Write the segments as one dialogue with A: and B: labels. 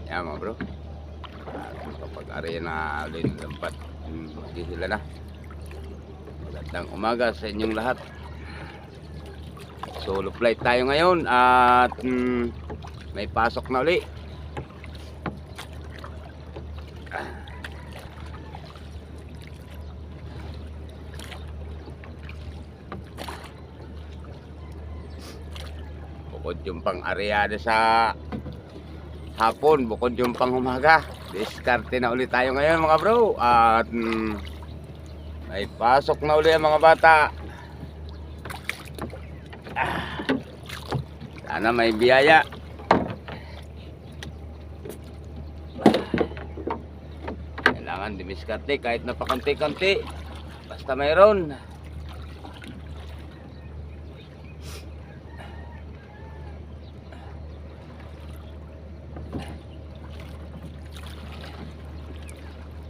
A: Yan mga bro. At kapag area na ulit ng lambat, hindi sila na. Magandang umaga sa inyong lahat. Solo flight tayo ngayon at may pasok na uli. Bukod yung pang areada sa hapon, bukod yung pang umaga. Diskarte na ulit tayo ngayon mga bro. At may pasok na uli ang mga bata. Sana may biyaya. Kailangan dimiskarte kahit na pakunti-kunti. Basta mayroon.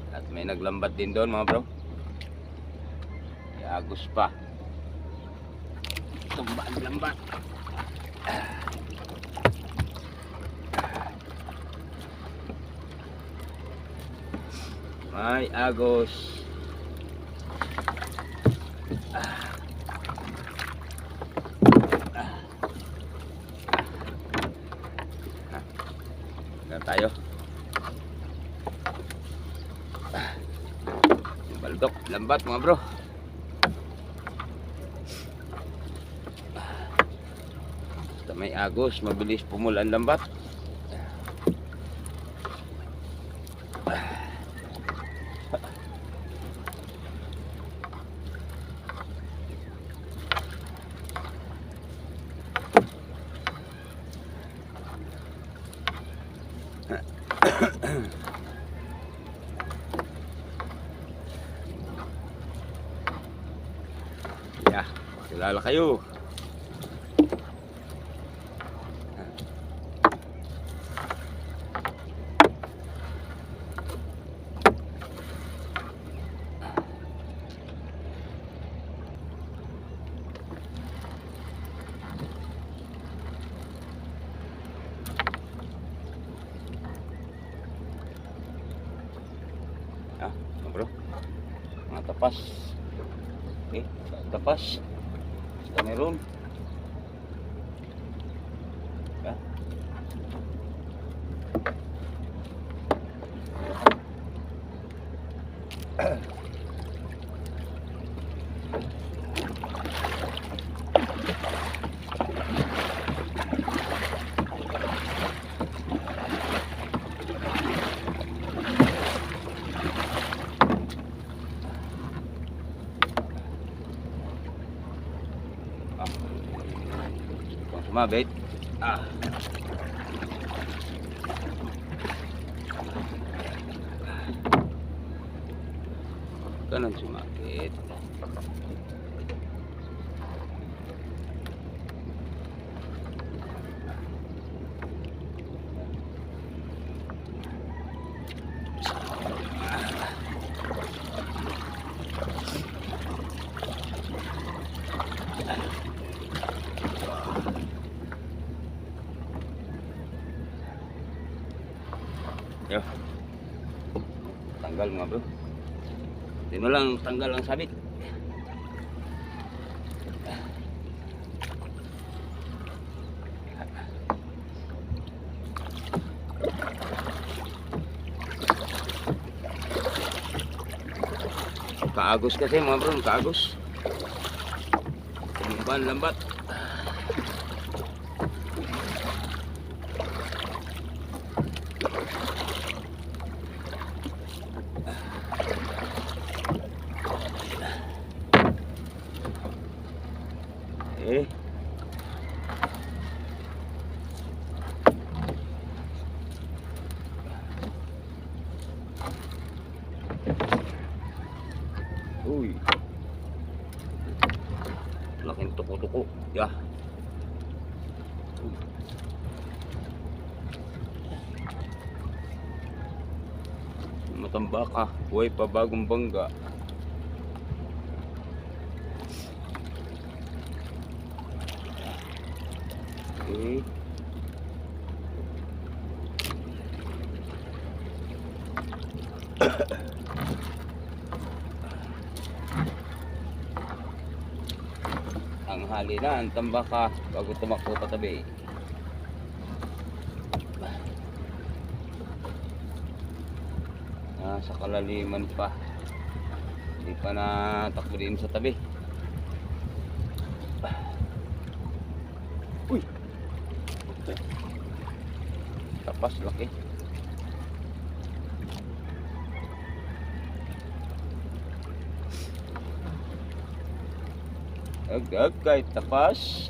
A: At may naglambat din doon mga bro. Agos pa. Tumba ang lambat. May agos. Yan tayo. Baldok, lambat mga bro. Basta may agos, mabilis pumula ang lambat. Yeah, kilala kayo. Bro, mga tapas. Okay, tapas. Basta meron. Yeah. Sumabit. Ganun sumabit. Yo. Tanggal mga bro. Dino lang tanggal ang sabit. Kaagos kasi mga bro, kaagos. Tumban lambat. Uy. Laking tuko-tuko. Yeah. Matambaka. Buhay pa bagong bangga. Okay. Ang hali na ang tambaka bago tumakbo patabi. Sa kalaliman pa, hindi pa natakbo din sa tabi. Uy, tapas laki. Agag kahit tapas.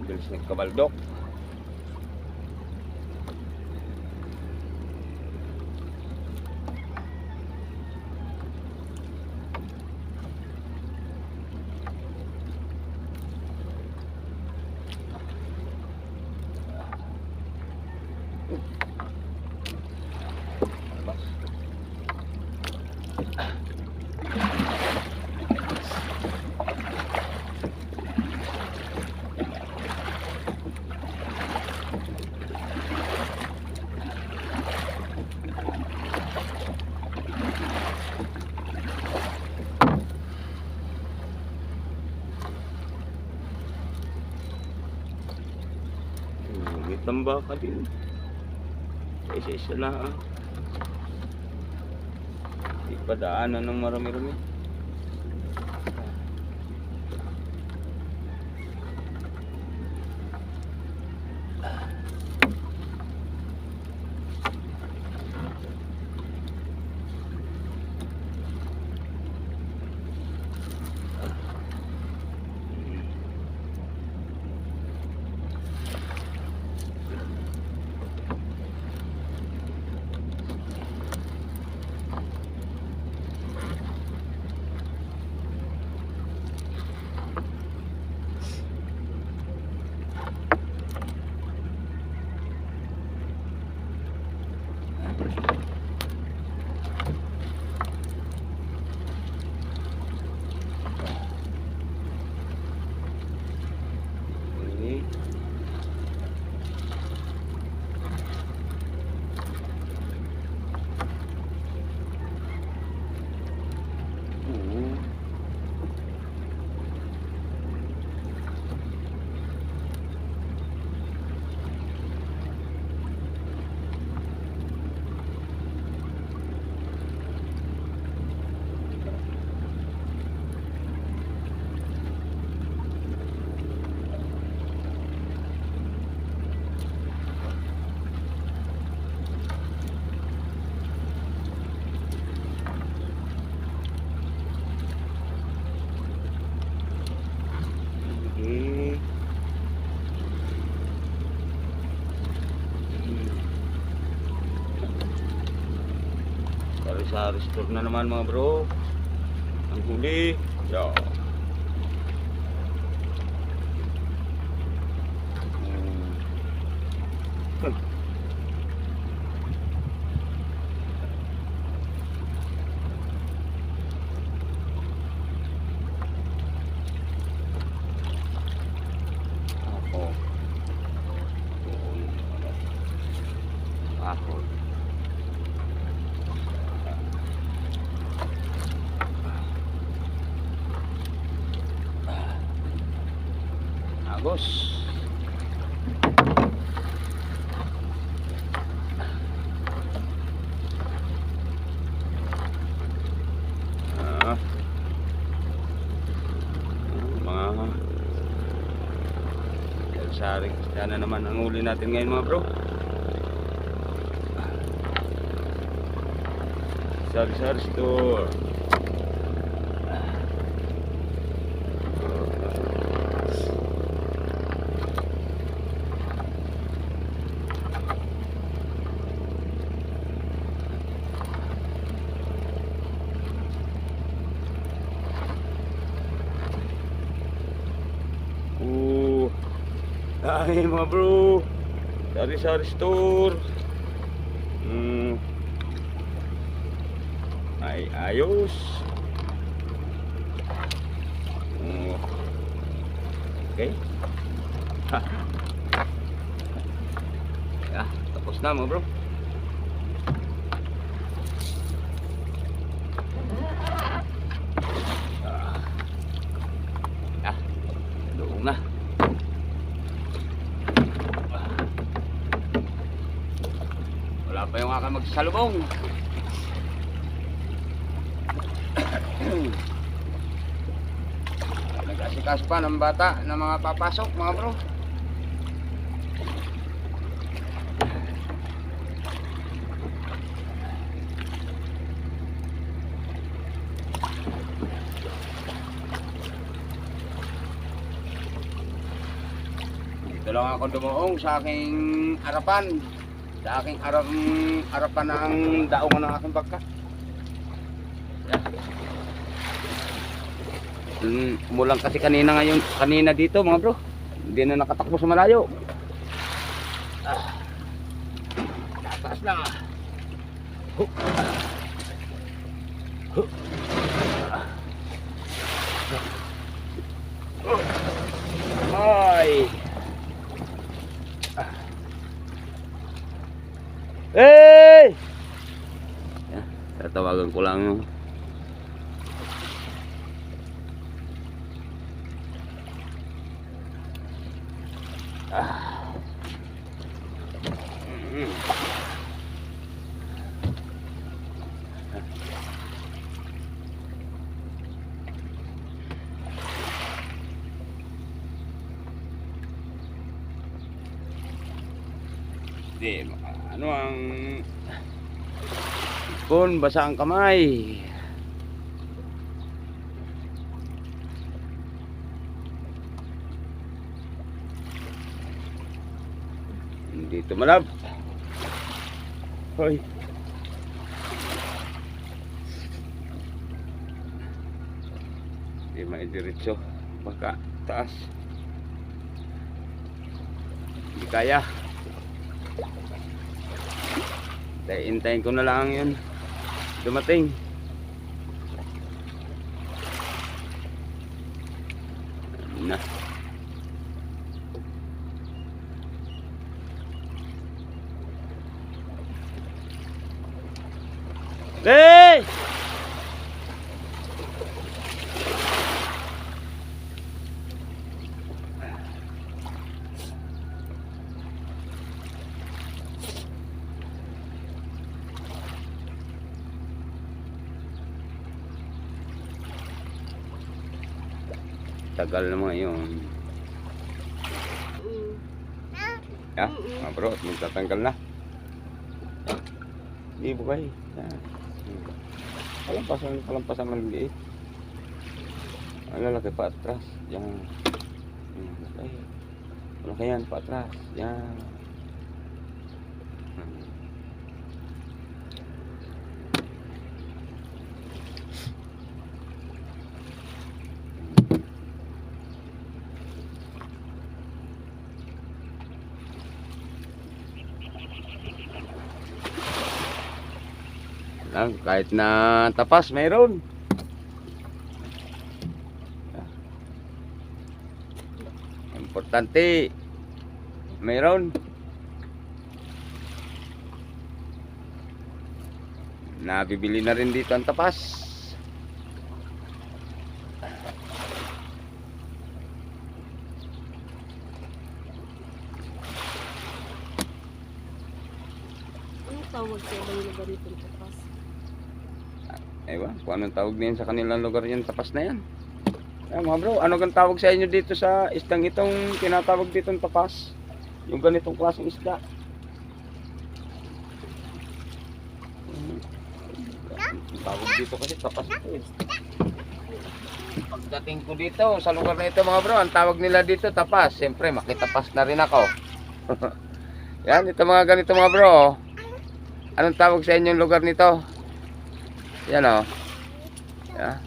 A: Bilis nagkabaldok. Tambaka din. Isa-isa na. Di pa daanan ng marami-rami. Sa restore na naman mga bro ang huli. Yo. Ako. Agos. Mga saring isda na naman ang uli natin ngayon mga bro. Sari-sari store. Ay mga bro, sari-sari store. Ay ayos. Okay. Ya, tapos na mga bro. Ya, doon na. Wala pa yung aking magsalubong. Nag-asikas pa ng bata ng mga papasok mga bro. Dito lang ako dumuong sa aking harapan. Sa aking harapan ng daungan ng aking bangka. Umulan kasi kanina dito mga bro. Hindi na nakatakbo sa malayo. Taas na. Ay. Hey! Tatawagan ko lang yung di, ano ang ipon, basa ang kamay. Dito malab. Hoy. Di maidiretso. Baka taas. Hindi kaya. Hintayin ko na lang yun dumating. Na. Hey! Tagal naman yun. Ya, mga bro, magtatanggal na. Di bukay. Kalampasan maliliit. Ang lalaki pa atras. Yan. Malaki yan pa atras. Yan. Kahit na tapas mayroon. Importante mayroon. Nabibili na rin dito ang tapas.
B: Ano tawag sa ibang lugar dito ng tapas?
A: Ewan, kung anong tawag niyan sa kanilang lugar yan, tapas na yan. Ayan mga bro, ano kang tawag sa inyo dito sa isdang itong tinatawag dito ng tapas? Yung ganitong klaseng isda. Tawag dito kasi tapas ito eh. Pagdating ko dito sa lugar na ito mga bro, ang tawag nila dito tapas. Siyempre makitapas na rin ako. Yan, ito mga ganito mga bro. Anong tawag sa inyong lugar nito? Yan o. Yan.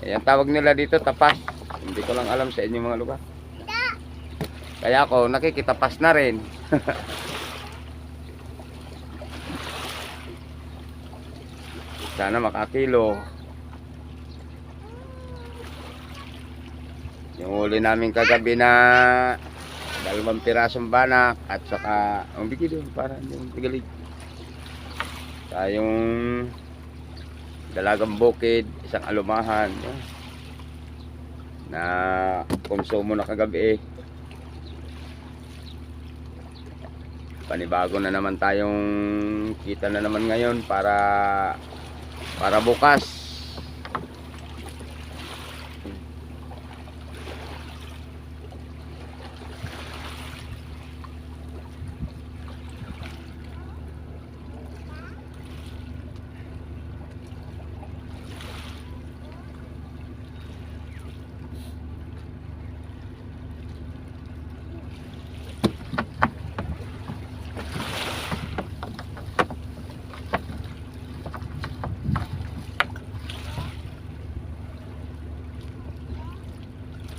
A: Yan tawag nila dito tapas. Hindi ko lang alam sa inyong mga lugar. Kaya ako nakikitapas na rin. Sana makakilo. Yung huli namin kagabi na 2 pirasong banak at saka ang bigay doon para yung tigalig. Tayong dalagang bukid, isang alumahan. Yan. Na konsumo na kagabi. Panibago na naman tayong kita na naman ngayon para bukas.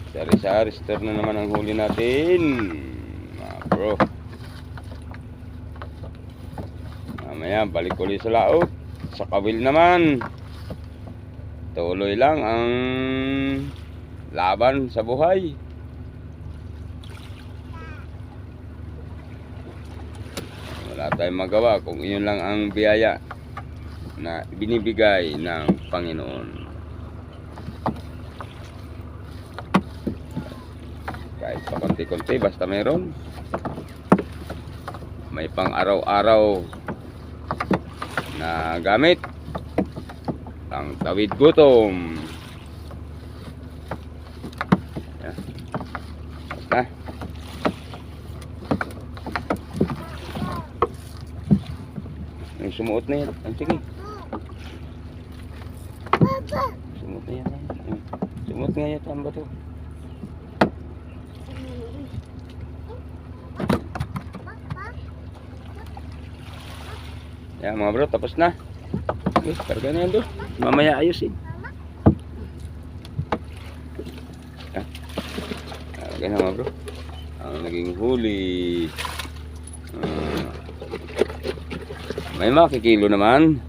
A: Sari-sari, stir na naman ang huli natin. Bro. Mamaya, balik ulit sa laot. Sa kawil naman. Tuloy lang ang laban sa buhay. Wala tayong magawa kung iyon lang ang biyaya na binibigay ng Panginoon. Kahit pa konti-konti, basta meron. May pang araw-araw na gamit. Pang tawid gutom. Yan. Basta. Yung sumuot na yan. Sige. Sumuot na yan. Sumuot nga yan. Ang bato. Yan mga bro, tapos na. Okay, karga na yan doon. Mamaya ayusin. Yan. Karga na mga bro. Ang naging huli. May makikilo naman.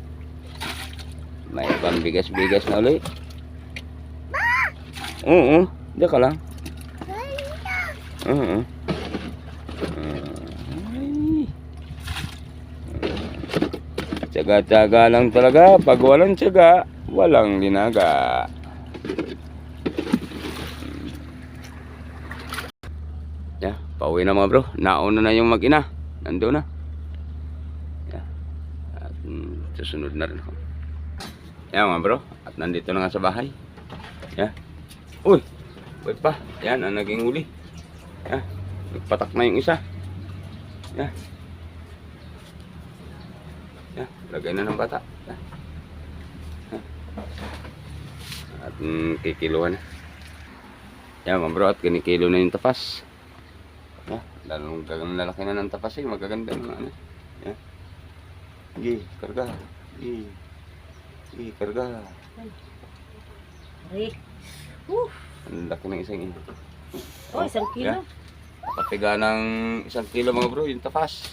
A: May pambigas-bigas na ulit. Oo, diyan ka lang. Oo. Tsaga-tsaga lang talaga. Pag walang tsaga, walang linaga. Yeah, pauwi na mga bro. Nauna na yung mag-ina. Nandun na. Yeah. At susunod na rin ako. Yeah mga bro. At nandito na nga sa bahay. Yeah. Uy! Wait pa. Yan ang naging huli. Yeah. Nagpatak na yung isa. Yeah. Yan, lagay na ng bata. Yan. At kikiluhan na. Yan mga bro, at kinikilo na yung tapas. Yan, lalong lalaki na ng tapas eh. Magaganda ng ano. Yan. Sige, karga. Sige, karga.
B: Ay.
A: Ang laki ng isang ino.
B: Oh, 1 kilo.
A: Yan. Nakapiga ng 1 kilo mga bro, yung tapas.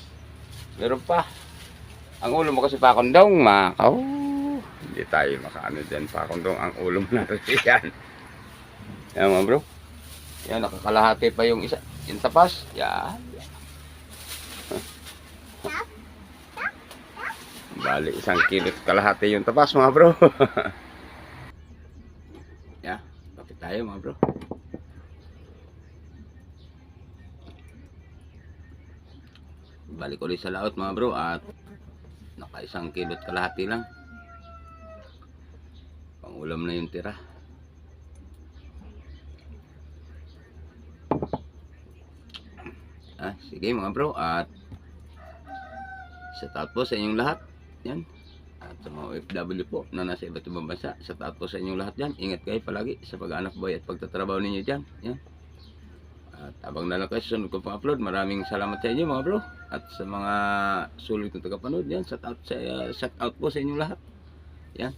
A: Meron pa. Ang ulo mo kasi pakondong, makaw. Hindi tayo makaano dyan, pakondong ang ulo mo natin yan. Yan mga bro. Yan, nakakalahati pa yung isa. Yung tapas. Yan. Bali, 1 kilo kalahati yung tapas mga bro. Yan, kapit tayo mga bro. Balik ulit sa laot mga bro at naka 1 kilo kalahati lang. Pangulam na yung tira. Sige mga bro, at shout out po sa inyong lahat. Yan. At sa mga OFW po na nasa iba't ibang bansa, shout out po sa inyong lahat yan. Ingat kayo palagi sa pag-anak buhay at pagtatrabaho ninyo dyan. Yan. At abang na lang kayo sa sunod ko pang upload. Maraming salamat sa inyo mga bro. At sa mga sulit na tagapanood yan, shout out po sa inyong lahat. Yan.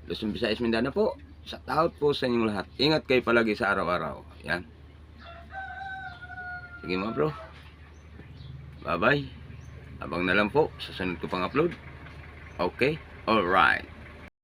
A: Luzon, Visayas, Mindanao po. Shout out po sa inyong lahat. Ingat kayo palagi sa araw-araw. Yan. Sige mga bro. Bye-bye. Abang na lang po sa sunod ko pang upload. Okay? Alright.